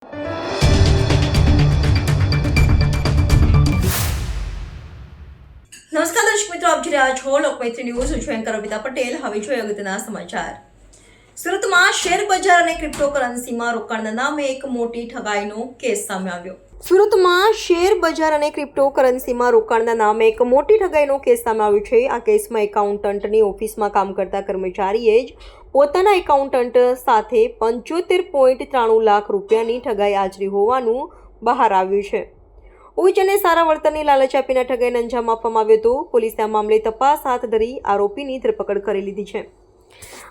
નમસ્કાર દર્શક મિત્રો, આપ જોઈ રહ્યા છો લોકમૈત્રી ન્યૂઝ. હું છું એન્કર અમિતા પટેલ. હવે જોઈએ અગત્યના સમાચાર. સુરતમાં શેર બજાર અને ક્રિપ્ટોકરન્સીમાં રોકાણના નામે એક મોટી ઠગાઈનો કેસ સામે આવ્યો. સુરતમાં શેર બજાર અને ક્રિપ્ટોકરન્સીમાં રોકાણના નામે એક મોટી ઠગાઈનો કેસ સામે આવ્યો છે. આ કેસમાં એકાઉન્ટન્ટની ઓફિસમાં કામ કરતા કર્મચારીએ જ પોતાના એકાઉન્ટન્ટ સાથે 75.93 લાખ રૂપિયાની ઠગાઈ આચરી હોવાનું બહાર આવ્યું છે. ઉચ્ચ અને સારા વળતરની લાલચ આપીને ઠગાઈને અંજામ આપવામાં આવ્યો હતો. પોલીસે આ મામલે તપાસ હાથ ધરી આરોપીની ધરપકડ કરી લીધી છે.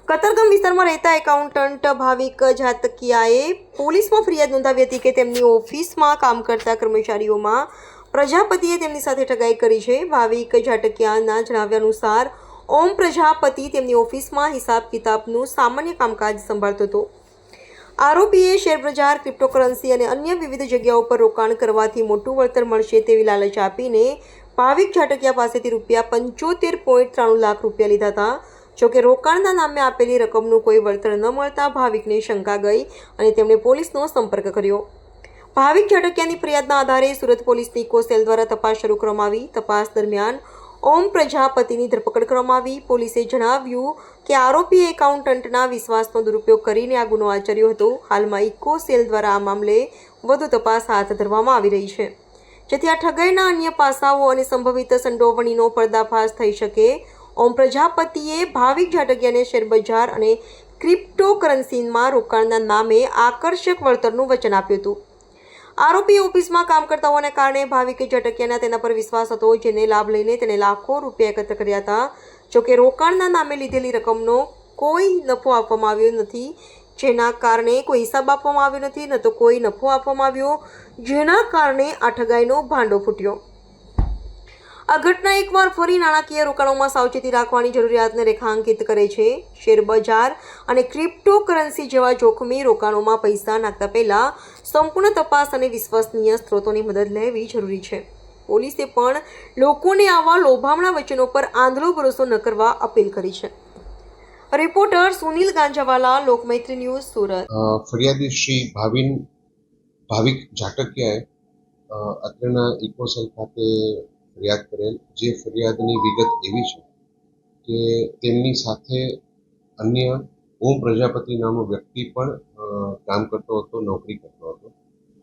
કતારગામ વિસ્તારમાં રહેતા એકાઉન્ટન્ટ ભાવિક ઝાટકિયાએ પોલીસમાં ફરિયાદ નોંધાવી હતી કે તેમની ઓફિસમાં કામ કરતા કર્મચારીઓમાં પ્રજાપતિએ તેમની સાથે ઠગાઈ કરી છે. ભાવિક ઝાટકિયાના જણાવ્યા અનુસાર ઓમ પ્રજાપતિ તેમની ઓફિસમાં હિસાબ કિતાબનું સામાન્ય કામકાજ સંભાળતો હતો. આરોપીએ શેરબજાર, ક્રિપ્ટોકરન્સી અને અન્ય વિવિધ જગ્યાઓ પર રોકાણ કરવાથી મોટું વળતર મળશે તેવી લાલચ આપીને ભાવિક ઝાટકિયા પાસેથી રૂપિયા 75.93 લાખ રૂપિયા લીધા હતા. જોકે રોકાણના નામે આપેલી રકમનું કોઈ વળતર ન મળતા ભાવિકને શંકા ગઈ અને તેમણે પોલીસનો સંપર્ક કર્યો. ભાવિક ઝાટકિયાની ફરિયાદના આધારે સુરત પોલીસની ઇકો સેલ દ્વારા તપાસ શરૂ કરવામાં આવી. તપાસ દરમિયાન ઓમ પ્રજાપતિની ધરપકડ કરવામાં આવી. પોલીસે જણાવ્યું કે આરોપીએ એકાઉન્ટન્ટના વિશ્વાસનો દુરુપયોગ કરીને આ ગુનો આચર્યો હતો. હાલમાં ઇકો સેલ દ્વારા આ મામલે વધુ તપાસ હાથ ધરવામાં આવી રહી છે, જેથી આ ઠગાઈના અન્ય પાસાઓ અને સંભવિત સંડોવણીનો પર્દાફાશ થઈ શકે. ઓમ પ્રજાપતિએ ભાવિક ઝાટકિયાને શેરબજાર અને ક્રિપ્ટોકરન્સીમાં રોકાણના નામે આકર્ષક વળતરનું વચન આપ્યું હતું. આરોપી ઓફિસમાં કામ કરતા હોવાને કારણે ભાવિક ઝાટકિયાના તેના પર વિશ્વાસ હતો, જેને લાભ લઈને તેને લાખો રૂપિયા એકત્ર કર્યા હતા. જોકે રોકાણના નામે લીધેલી રકમનો કોઈ નફો આપવામાં આવ્યો નથી, જેના કારણે કોઈ હિસાબ આપવામાં આવ્યો નથી, ન તો કોઈ નફો આપવામાં આવ્યો, જેના કારણે આ ઠગાઈનો ભાંડો ફૂટ્યો. આ ઘટના એકવાર ફરી નાણાકીય રોકાણોમાં સાવચેતી રાખવાની જરૂરિયાતને રેખાંકિત કરે છે. શેરબજાર અને ક્રિપ્ટોકરન્સી જેવા જોખમી રોકાણોમાં પૈસા નાખતા પહેલા સંપૂર્ણ તપાસ અને વિશ્વસનીય સ્ત્રોતોની મદદ લેવી જરૂરી છે. પોલીસે પણ લોકોને આવા લોભામણા વચનો પર આંધળો ભરોસો ન કરવા અપીલ કરી છે. Reporter Sunil Ganjawala, Lokmaitri news, Surat. ફરિયાદી શ્રી ભાવિક ઝાટકિયાએ અત્રેના ઇકોસેલ ખાતે ફરિયાદ કરેલ. જે ફરિયાદની વિગત એવી છે કે તેમની સાથે અન્ય ઓમ પ્રજાપતિ નામનો વ્યક્તિ પણ કામ કરતો હતો, નોકરી કરતો હતો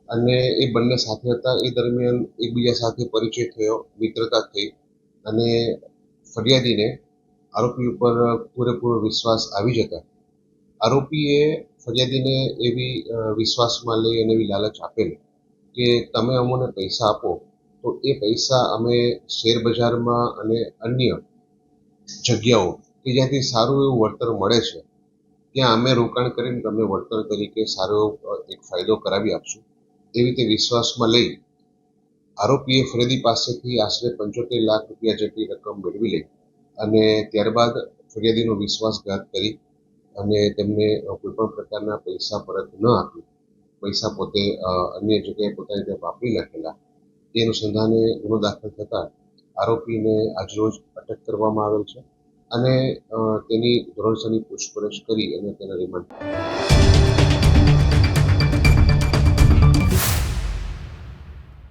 અને એ બંને સાથે હતા. એ દરમિયાન એકબીજા સાથે પરિચય થયો, મિત્રતા થઈ અને ફરિયાદીને આરોપી ઉપર પૂરેપૂરો વિશ્વાસ આવી જતા આરોપીએ ફરિયાદીને એવી વિશ્વાસમાં લઈ અને એવી લાલચ આપેલી કે તમે અમને પૈસા આપો તો એ પૈસા અમે શેર બજારમાં અને અન્ય જગ્યાઓ કે જ્યાંથી સારું એવું વળતર મળે છે ત્યાં અમે રોકાણ કરીને તમને વળતર તરીકે સારો એક ફાયદો કરાવી આપશું. એવી રીતે વિશ્વાસમાં લઈ આરોપીએ ફરિયાદી પાસેથી આશરે 75 લાખ રૂપિયા જેટલી રકમ મેળવી લઈ અને ત્યારબાદ ફરિયાદીનો વિશ્વાસઘાત કરી અને તેમને કોઈ પણ પ્રકારના પૈસા પરત ન આપી પૈસા પોતે અન્ય જગ્યાએ પોતાની રીતે વાપરી નાખેલા. તે અનુસંધાને ગુનો દાખલ થતાં આરોપીને આજરોજ અટક કરવામાં આવેલ છે અને તેની ધોરણસરની પૂછપરછ કરી અને તેના રિમાન્ડ